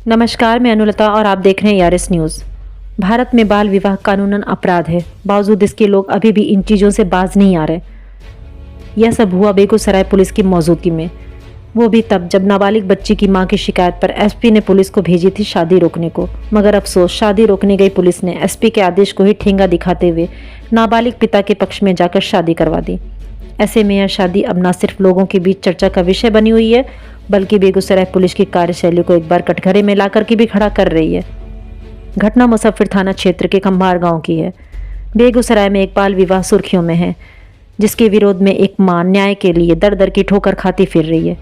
नमस्कार, मैं अनुलता और आप देख रहे हैं यारिस न्यूज़। भारत में बाल विवाह कानूनन अपराध है, बावजूद इसके लोग अभी भी इन चीज़ों से बाज नहीं आ रहे। यह सब हुआ बेगूसराय पुलिस की मौजूदगी में, वो भी तब जब नाबालिग बच्ची की मां की शिकायत पर एसपी ने पुलिस को भेजी थी शादी रोकने को। मगर अफसोस, शादी रोकने गई पुलिस ने एसपी के आदेश को ही ठेंगा दिखाते हुए नाबालिग पिता के पक्ष में जाकर शादी करवा दी। ऐसे में यह शादी अब न सिर्फ लोगों के बीच चर्चा का विषय बनी हुई है, बल्कि बेगूसराय पुलिस की कार्यशैली को एक बार कटघरे में लाकर के भी खड़ा कर रही है। घटना मुजफ्फर थाना क्षेत्र के खम्भार गांव की है। बेगूसराय में एक बाल विवाह सुर्खियों में है, जिसके विरोध में एक मां न्याय के लिए दर दर की ठोकर खाती फिर रही है।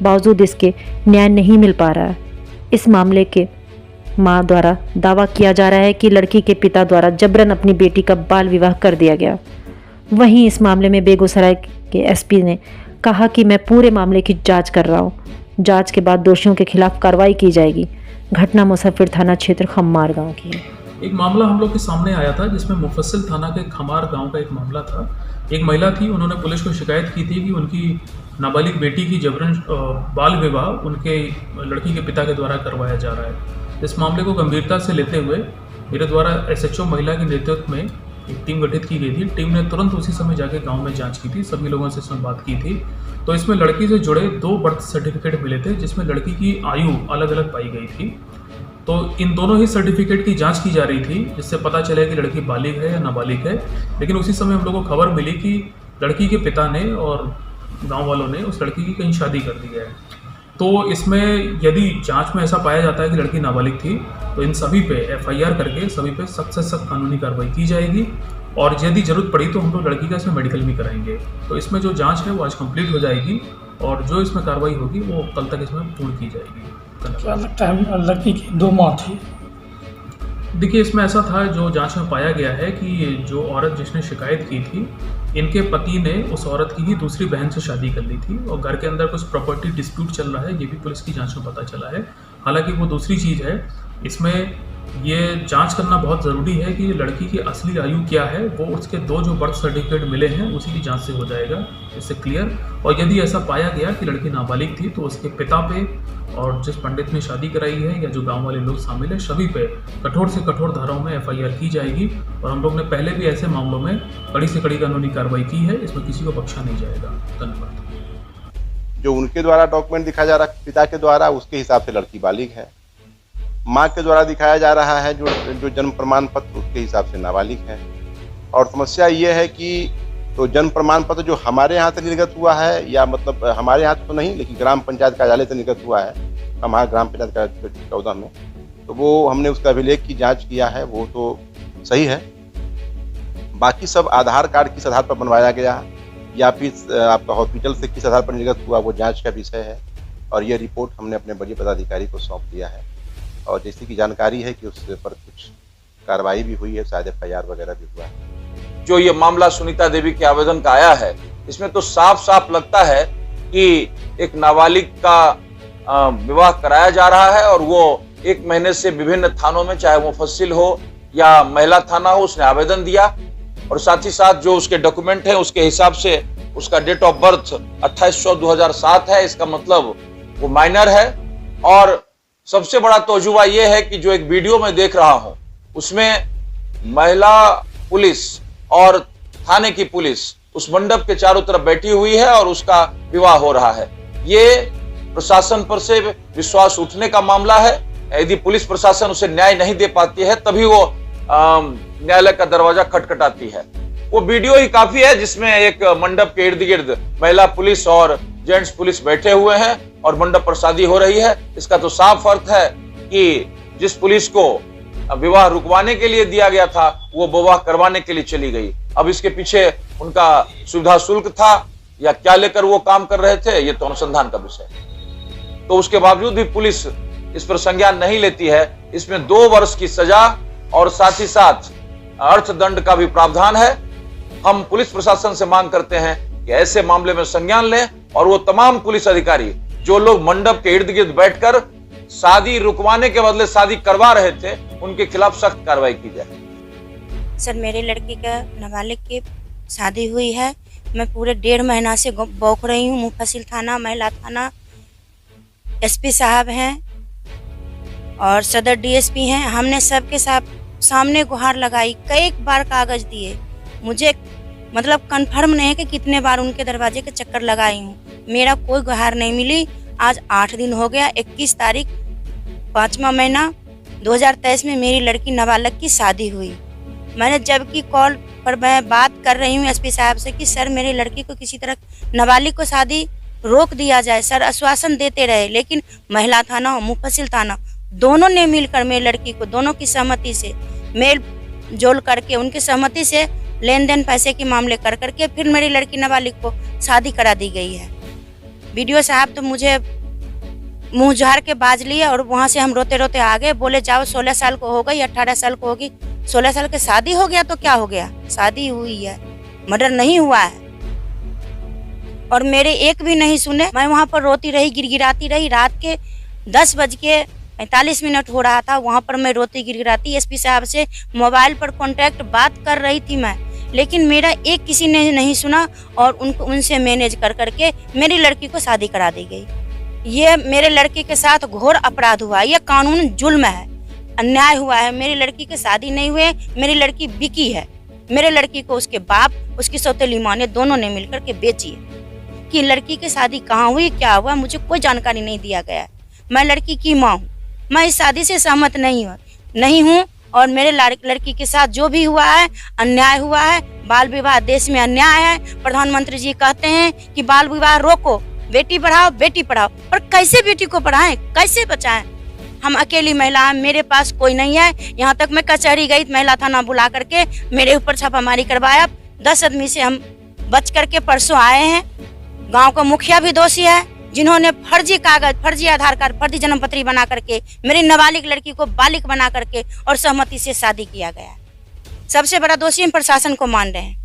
बावजूद इसके न्याय नहीं मिल पा रहा है। इस मामले के मां द्वारा दावा किया जा रहा है कि लड़की के पिता द्वारा जबरन अपनी बेटी का बाल विवाह कर दिया गया। वहीं इस मामले में बेगूसराय के एसपी ने कहा कि मैं पूरे मामले की जांच कर रहा हूं। जांच के बाद दोषियों के खिलाफ कार्रवाई की जाएगी। घटना मुजफ्फर थाना क्षेत्र खम्मार गांव की है। एक मामला हम लोग के सामने आया था, जिसमें मुफस्सिल थाना के खमार गांव का एक मामला था। एक महिला थी, उन्होंने पुलिस को शिकायत की थी कि उनकी नाबालिग बेटी की जबरन बाल विवाह उनके लड़की के पिता के द्वारा करवाया जा रहा है। इस मामले को गंभीरता से लेते हुए मेरे द्वारा एसएचओ महिला के नेतृत्व में एक टीम गठित की गई थी। टीम ने तुरंत उसी समय जाके गांव में जांच की थी, सभी लोगों से इसमें बात की थी। तो इसमें लड़की से जुड़े 2 बर्थ सर्टिफिकेट मिले थे, जिसमें लड़की की आयु अलग अलग पाई गई थी। तो इन दोनों ही सर्टिफिकेट की जांच की जा रही थी, जिससे पता चले कि लड़की बालिग है या नाबालिग है। लेकिन उसी समय हम लोगों को खबर मिली कि लड़की के पिता ने और गांव वालों ने उस लड़की की कहीं शादी कर दी है। तो इसमें यदि जांच में ऐसा पाया जाता है कि लड़की नाबालिग थी, तो इन सभी पे एफआईआर करके सभी पे सख्त से सख्त कानूनी कार्रवाई की जाएगी। और यदि जरूरत पड़ी तो हम लोग लड़की का इसमें मेडिकल भी कराएंगे। तो इसमें जो जांच है वो आज कंप्लीट हो जाएगी और जो इसमें कार्रवाई होगी वो कल तक इसमें पूर्ण की जाएगी। क्या लगता है लड़की की 2 माँ थी? देखिए, इसमें ऐसा था, जो जांच में पाया गया है कि जो औरत जिसने शिकायत की थी, इनके पति ने उस औरत की ही दूसरी बहन से शादी कर ली थी और घर के अंदर कुछ प्रॉपर्टी डिस्प्यूट चल रहा है, ये भी पुलिस की जांच में पता चला है। हालांकि वो दूसरी चीज़ है, इसमें ये जांच करना बहुत ज़रूरी है कि लड़की की असली आयु क्या है। वो उसके 2 जो बर्थ सर्टिफिकेट मिले हैं उसी की जांच से हो जाएगा, इससे क्लियर। और यदि ऐसा पाया गया कि लड़की नाबालिग थी, तो उसके पिता पे और जिस पंडित ने शादी कराई है या जो गांव वाले लोग शामिल हैं, सभी पे कठोर से कठोर धाराओं में एफआईआर की जाएगी। और हम लोग ने पहले भी ऐसे मामलों में कड़ी से कड़ी कानूनी कार्रवाई की है, इसमें किसी को बख्शा नहीं जाएगा। धन्यवाद। जो उनके द्वारा डॉक्यूमेंट दिखाया जा रहा है पिता के द्वारा, उसके हिसाब से लड़की बालिग है। माँ के द्वारा दिखाया जा रहा है जो जन्म प्रमाण पत्र, उसके हिसाब से नाबालिग है। और समस्या ये है कि तो जन्म प्रमाण पत्र जो हमारे यहाँ से निर्गत हुआ है, या मतलब हमारे यहाँ तो नहीं, लेकिन ग्राम पंचायत कार्यालय से निर्गत हुआ है, हमारा ग्राम पंचायत कार्यालय 14 में, तो वो हमने उसका अभिलेख की जांच किया है, वो तो सही है। बाकी सब आधार कार्ड किस आधार पर बनवाया गया या फिर आपका हॉस्पिटल से किस आधार पर निर्गत हुआ, वो जांच का विषय है। और ये रिपोर्ट हमने अपने बड़े पदाधिकारी को सौंप दिया है। और जैसे कि जानकारी है कि उस पर कुछ कार्रवाई भी हुई है, शायद एफआईआर वगैरह भी हुआ है। जो ये मामला सुनीता देवी के आवेदन का आया है, इसमें तो साफ साफ लगता है कि एक नाबालिग का विवाह कराया जा रहा है और वो 1 महीने से विभिन्न थानों में, चाहे वो मुफस्सिल हो या महिला थाना हो, उसने आवेदन दिया। और साथ ही साथ जो उसके डॉक्यूमेंट है, उसके हिसाब से उसका डेट ऑफ बर्थ 28/6/2007 है। इसका मतलब वो माइनर है। और सबसे बड़ा तौजुबा ये है कि जो एक वीडियो में देख रहा हूं, उसमें महिला पुलिस और थाने की पुलिस उस मंडप के चारों तरफ बैठी हुई है और उसका विवाह हो रहा है। ये प्रशासन पर से विश्वास उठने का मामला है। यदि पुलिस प्रशासन उसे न्याय नहीं दे पाती है, तभी वो न्यायालय का दरवाजा खटखटाती है। वो वीडियो ही काफी है, जिसमें एक मंडप के इर्द गिर्द महिला पुलिस और जेंट्स पुलिस बैठे हुए हैं और मंडप पर शादी हो रही है। इसका तो साफ अर्थ है कि जिस पुलिस को विवाह रुकवाने के लिए दिया गया था, वो विवाह करवाने के लिए चली गई। अब इसके पीछे उनका सुविधा शुल्क था या क्या लेकर वो काम कर रहे थे, ये तो अनुसंधान का विषय है। तो उसके बावजूद भी पुलिस इस पर संज्ञान नहीं लेती है। इसमें 2 वर्ष की सजा और साथ ही साथ अर्थदंड का भी प्रावधान है। हम पुलिस प्रशासन से मांग करते हैं कि ऐसे मामले में संज्ञान लें और वो तमाम पुलिस अधिकारी जो लोग मंडप के इर्द गिर्द बैठकर शादी रुकवाने के बदले शादी करवा रहे थे, उनके खिलाफ सख्त कार्रवाई की जाए। सर, मेरे लड़की का नाबालिग की शादी हुई है। मैं पूरे 1.5 महीना से बौख रही हूँ। मुफस्सिल थाना, महिला थाना, एसपी साहब हैं, और सदर डीएसपी हैं, हमने सबके सामने गुहार लगाई, कई बार कागज दिए। मुझे मतलब कंफर्म नहीं है कि कितने बार उनके दरवाजे के चक्कर लगाई हूँ, मेरा कोई गुहार नहीं मिली। आज 8 दिन हो गया, 21 तारीख 5वां महीना 2023 में मेरी लड़की नाबालग की शादी हुई। मैंने जबकि कॉल पर मैं बात कर रही हूँ एसपी साहब से कि सर मेरी लड़की को किसी तरह नाबालिग को शादी रोक दिया जाए, सर आश्वासन देते रहे, लेकिन महिला थाना और मुफस्सिल थाना दोनों ने मिलकर मेरी लड़की को दोनों की सहमति से मेल जोल करके उनकी सहमति से लेन देन पैसे के मामले कर करके फिर मेरी लड़की नाबालिग को शादी करा दी गई है। वीडियो साहब तो मुझे मुंह झाड़ के बाज लिए और वहाँ से हम रोते रोते आ गए, बोले जाओ 16 साल को हो गई, 18 साल को होगी, 16 साल की शादी हो गया तो क्या हो गया, शादी हुई है, मर्डर नहीं हुआ है। और मेरे एक भी नहीं सुने, मैं वहाँ पर रोती रही, गिड़गिड़ाती रही। रात के 10:45 हो रहा था, वहाँ पर मैं रोती गिड़गिड़ाती एसपी साहब से मोबाइल पर कांटेक्ट बात कर रही थी मैं, लेकिन मेरा एक किसी ने नहीं सुना और उनसे मैनेज कर करके मेरी लड़की को शादी करा दी गई। ये मेरे लड़की के साथ घोर अपराध हुआ, ये कानून जुल्म है, अन्याय हुआ है। मेरी लड़की की शादी नहीं हुए, मेरी लड़की बिकी है। मेरे लड़की को उसके बाप, उसकी सौतेली माँ ने दोनों ने मिलकर के बेची है। कि लड़की की शादी कहाँ हुई, क्या हुआ, मुझे कोई जानकारी नहीं दिया गया है। मैं लड़की की माँ हूँ, मैं इस शादी से सहमत नहीं हूँ और मेरे लड़की के साथ जो भी हुआ है अन्याय हुआ है। बाल विवाह देश में अन्याय है। प्रधानमंत्री जी कहते हैं कि बाल विवाह रोको, बेटी पढ़ाओ बेटी पढ़ाओ, पर कैसे बेटी को पढ़ाएं, कैसे बचाएं? हम अकेली महिला हैं, मेरे पास कोई नहीं है। यहाँ तक मैं कचहरी गई, महिला थाना बुला करके मेरे ऊपर छापामारी करवाया। 10 आदमी से हम बच करके परसों आए हैं। गांव का मुखिया भी दोषी है, जिन्होंने फर्जी कागज, फर्जी आधार कार्ड, फर्जी जन्म पत्री बना करके मेरी नाबालिग लड़की को बालिग बना करके और सहमति से शादी किया गया। सबसे बड़ा दोषी हम प्रशासन को मान रहे हैं,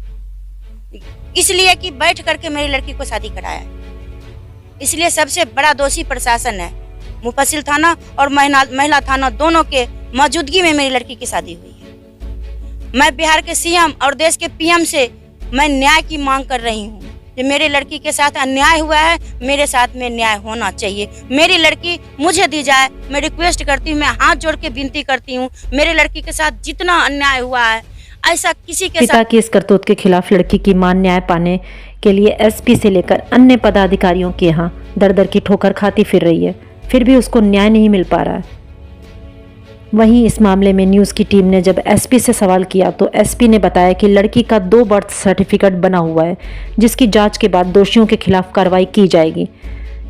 इसलिए कि बैठ करके मेरी लड़की को शादी कराया, इसलिए सबसे बड़ा दोषी प्रशासन है। मुफस्सिल थाना और महिला थाना दोनों के मौजूदगी में मेरी लड़की की शादी हुई है। मैं बिहार के सीएम और देश के पीएम से मैं न्याय की मांग कर रही हूँ। जो मेरे लड़की के साथ अन्याय हुआ है, मेरे साथ में न्याय होना चाहिए। मेरी लड़की मुझे दी जाए, मैं रिक्वेस्ट करती हूँ, मैं हाथ जोड़ के विनती करती हूँ। मेरे लड़की के साथ जितना अन्याय हुआ है, ऐसा किसी के पिता की इस करतूत के खिलाफ लड़की की मां न्याय पाने के लिए एसपी से लेकर अन्य पदाधिकारियों के यहाँ दर दर की ठोकर खाती फिर रही है, फिर भी उसको न्याय नहीं मिल पा रहा है। वहीं इस मामले में न्यूज़ की टीम ने जब एसपी से सवाल किया तो एसपी ने बताया कि लड़की का 2 बर्थ सर्टिफिकेट बना हुआ है, जिसकी जांच के बाद दोषियों के खिलाफ कार्रवाई की जाएगी।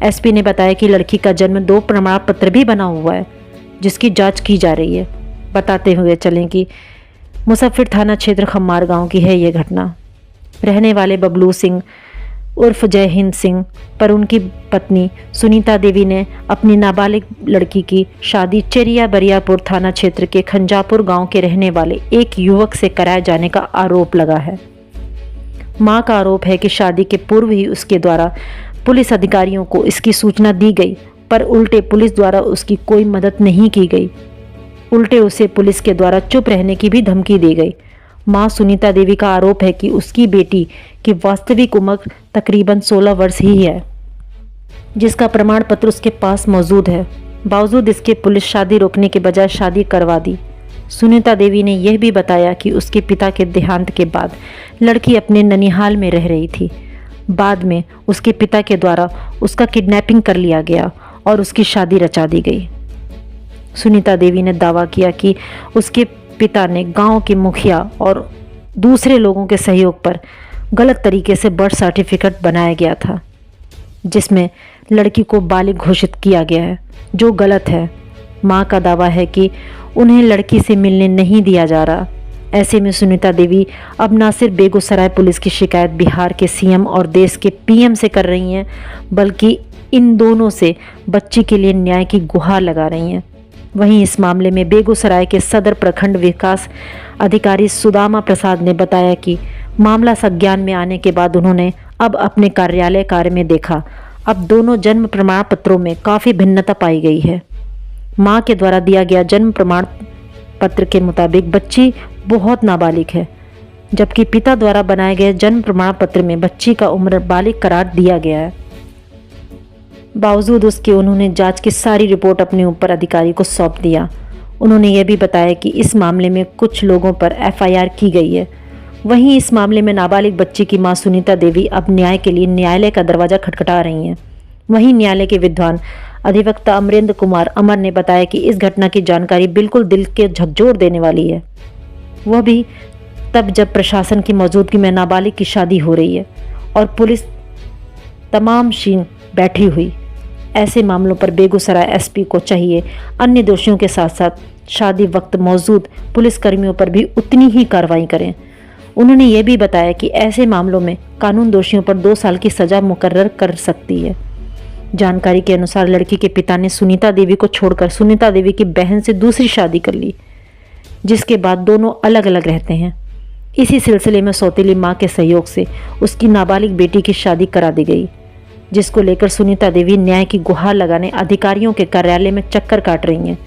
एसपी ने बताया कि लड़की का जन्म 2 प्रमाण पत्र भी बना हुआ है, जिसकी जांच की जा रही है। बताते हुए चलें कि मुसफ्फर थाना क्षेत्र खम्मार गांव की है ये घटना। रहने वाले बबलू सिंह उर्फ जय हिंद सिंह पर उनकी पत्नी सुनीता देवी ने अपनी नाबालिग लड़की की शादी चेरिया बरियापुर थाना क्षेत्र के खंजापुर गांव के रहने वाले एक युवक से कराए जाने का आरोप लगा है। मां का आरोप है कि शादी के पूर्व ही उसके द्वारा पुलिस अधिकारियों को इसकी सूचना दी गई, पर उल्टे पुलिस द्वारा उसकी कोई मदद नहीं की गई। उल्टे उसे पुलिस के द्वारा चुप रहने की भी धमकी दी गई। मां सुनीता देवी का आरोप है कि उसकी बेटी की वास्तविक उम्र तकरीबन 16 वर्ष ही है, जिसका प्रमाण पत्र उसके पास मौजूद है। बावजूद इसके पुलिस शादी रोकने के बजाय शादी करवा दी। सुनीता देवी ने यह भी बताया कि उसके पिता के देहांत के बाद लड़की अपने ननिहाल में रह रही थी। बाद में उसके पिता के द्वारा उसका किडनैपिंग कर लिया गया और उसकी शादी रचा दी गई। सुनीता देवी ने दावा किया कि उसके पिता ने गांव के मुखिया और दूसरे लोगों के सहयोग पर गलत तरीके से बर्थ सर्टिफिकेट बनाया गया था, जिसमें लड़की को बालिग घोषित किया गया है, जो गलत है। मां का दावा है कि उन्हें लड़की से मिलने नहीं दिया जा रहा। ऐसे में सुनीता देवी अब न सिर्फ बेगूसराय पुलिस की शिकायत बिहार के सीएम और देश के पीएम से कर रही हैं, बल्कि इन दोनों से बच्ची के लिए न्याय की गुहार लगा रही हैं। वहीं इस मामले में बेगूसराय के सदर प्रखंड विकास अधिकारी सुदामा प्रसाद ने बताया कि मामला संज्ञान में आने के बाद उन्होंने अब अपने कार्यालय कार्य में देखा। अब दोनों जन्म प्रमाण पत्रों में काफ़ी भिन्नता पाई गई है। मां के द्वारा दिया गया जन्म प्रमाण पत्र के मुताबिक बच्ची बहुत नाबालिग है, जबकि पिता द्वारा बनाए गए जन्म प्रमाण पत्र में बच्ची का उम्र बालिग करार दिया गया है। बावजूद उसके उन्होंने जांच की सारी रिपोर्ट अपने ऊपर अधिकारी को सौंप दिया। उन्होंने यह भी बताया कि इस मामले में कुछ लोगों पर एफआईआर की गई है। वहीं इस मामले में नाबालिग बच्ची की मां सुनीता देवी अब न्याय के लिए न्यायालय का दरवाजा खटखटा रही हैं। वहीं न्यायालय के विद्वान अधिवक्ता अमरेंद्र कुमार अमर ने बताया कि इस घटना की जानकारी बिल्कुल दिल के झकझोर देने वाली है, वह भी तब जब प्रशासन की मौजूदगी में नाबालिग की शादी हो रही है और पुलिस तमाम शीन बैठी हुई। ऐसे मामलों पर बेगूसराय एसपी को चाहिए अन्य दोषियों के साथ साथ शादी वक्त मौजूद पुलिसकर्मियों पर भी उतनी ही कार्रवाई करें। उन्होंने ये भी बताया कि ऐसे मामलों में कानून दोषियों पर 2 साल की सजा मुकर्रर कर सकती है। जानकारी के अनुसार लड़की के पिता ने सुनीता देवी को छोड़कर सुनीता देवी की बहन से दूसरी शादी कर ली, जिसके बाद दोनों अलग अलग रहते हैं। इसी सिलसिले में सौतेली मां के सहयोग से उसकी नाबालिग बेटी की शादी करा दी गई, जिसको लेकर सुनीता देवी न्याय की गुहार लगाने अधिकारियों के कार्यालय में चक्कर काट रही हैं।